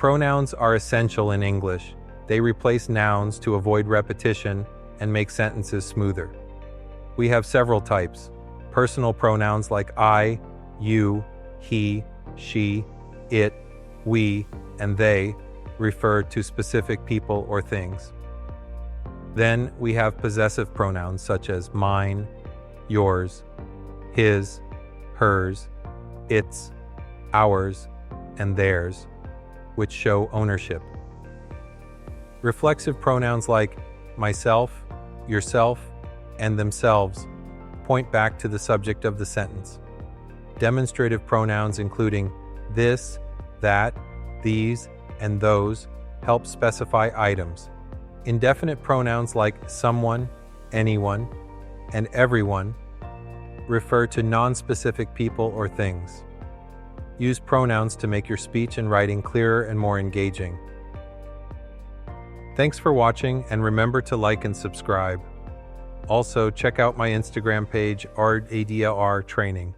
Pronouns are essential in English. They replace nouns to avoid repetition and make sentences smoother. We have several types. Personal pronouns like I, you, he, she, it, we, and they refer to specific people or things. Then we have possessive pronouns such as mine, yours, his, hers, its, ours, and theirs, which show ownership. Reflexive pronouns like myself, yourself, and themselves point back to the subject of the sentence. Demonstrative pronouns including this, that, these, and those help specify items. Indefinite pronouns like someone, anyone, and everyone refer to non-specific people or things. Use pronouns to make your speech and writing clearer and more engaging. Thanks for watching, and remember to like and subscribe. Also, check out my Instagram page, ADR Training.